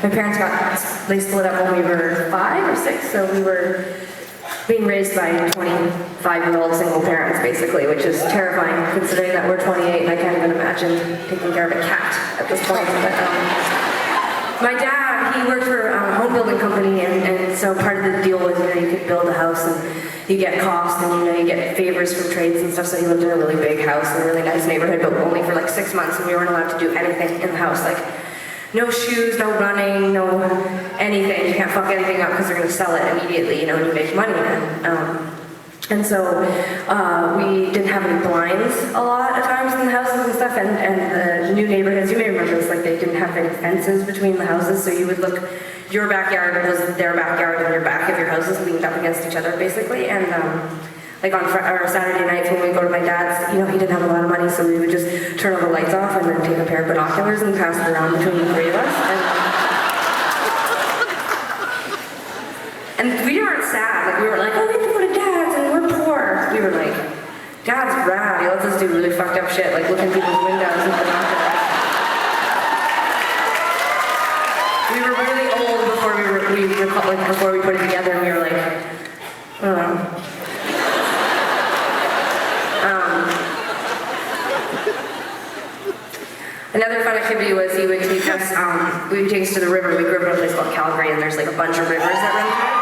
my parents they split up when we were 5 or 6, so we were being raised by 25-year-old single parents, basically, which is terrifying, considering that we're 28, and I can't even imagine taking care of a cat at this point. But my dad, he worked for a home building company, and so part of the deal was, you could build a house, and you get costs, and you get favors from trades and stuff, so he lived in a really big house in a really nice neighborhood, but only for like 6 months, and we weren't allowed to do anything in the house, like no shoes, no running, no anything. You can't fuck anything up because they're going to sell it immediately, and you make money then. And so we didn't have any blinds a lot of times in the houses and stuff, and the new neighborhoods, you may remember this, like they didn't have any fences between the houses, so you would look, your backyard was their backyard, and your back of your houses leaned up against each other, basically, and like on Saturday nights when we go to my dad's, he didn't have a lot of money, so we would just turn all the lights off and then take a pair of binoculars and pass it around between the three of us. And we weren't sad. Like we were like, oh, we have to go to Dad's and we're poor. We were like, Dad's rad. He lets us do really fucked up shit, like look in people's windows and binoculars. We were really old before we put it together, and we were like, I don't know. Another fun activity was he would take us, to the river. We grew up in a place called Calgary, and there's like a bunch of rivers that run through.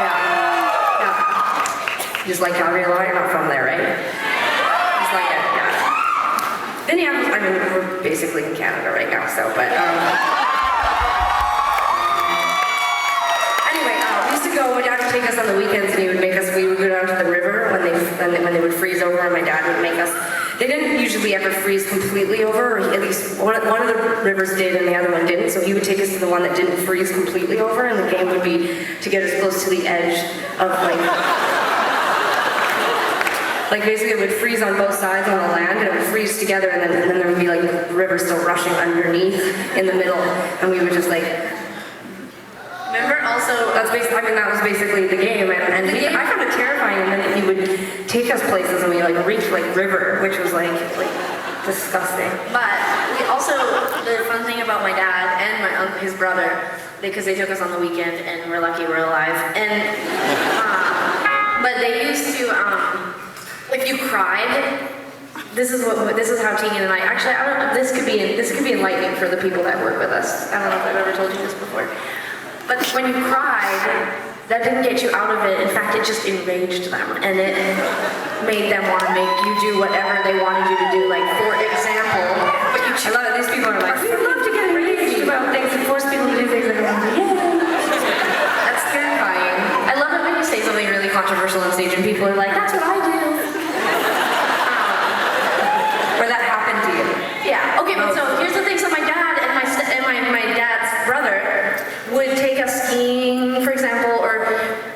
Yeah. You just like Calgary a lot? You're not from there, right? Just like it, yeah. Minneapolis, we're basically in Canada right now, so, but, anyway, we used to go, my dad would take us on the weekends, and we would go down to the river when they would freeze over, and my dad would make us. They didn't usually ever freeze completely over, or at least one of the rivers did and the other one didn't, so he would take us to the one that didn't freeze completely over, and the game would be to get as close to the edge of like basically it would freeze on both sides on the land, and it would freeze together, and then there would be like the river still rushing underneath in the middle, and we would just like... Remember also, that was basically the game, and I found it terrifying, and then he would take us places, and we reached river, which was like disgusting. But we also, the fun thing about my dad and his brother, because they took us on the weekend, and we're lucky we're alive, and but they used to, if you cried, this is how Tegan and I don't know, this could be enlightening for the people that work with us. I don't know if I've ever told you this before. But when you cried, that didn't get you out of it. In fact, it just enraged them, and it made them want to make you do whatever they wanted you to do. Like, for example, a lot of these people are like, we love to get enraged about things and force people to do things like that. That's terrifying. I love it when you say something really controversial on stage and people are like, that's what I do. Or that happened to you. Yeah. Okay, but so here's the thing. So my dad and my dad's brother would take us skiing, for example, or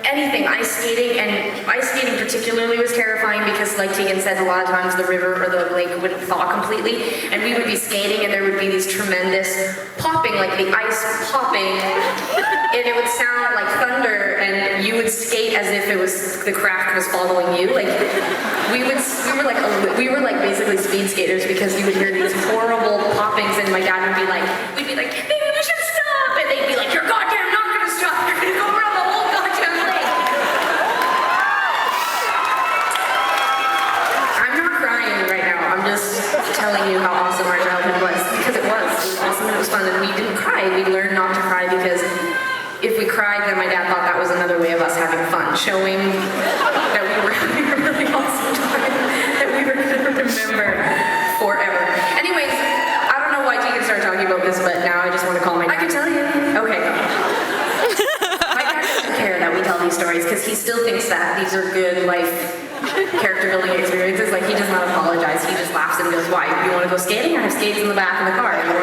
anything, ice skating, and ice skating particularly was terrifying because, like Tegan said, a lot of times the river or the lake wouldn't thaw completely, and we would be skating and there would be these tremendous popping, like the ice popping, and it would sound like thunder, and you would skate as if the craft was following you. Like, we were like basically speed skaters because you would hear these horrible poppings, and my dad would be like, we'd be like, maybe we should stop, and they'd be like, you're goddamn not gonna stop, you're gonna go around the whole goddamn lake. I'm not crying right now, I'm just telling you how awesome our childhood was, because it was awesome and it was fun, and we didn't cry. We learned not to cry because if we cried, then my dad thought that was another way of us having fun, showing that we were having a really awesome time that we were gonna remember forever. Anyways, I don't know why Tegan started talking about this, but now I just want to call my dad. I can tell you. Okay. My dad doesn't care that we tell these stories because he still thinks that these are good life character building experiences. Like, he does not apologize. He just laughs and goes, why? You want to go skating? I have skates in the back of the car. You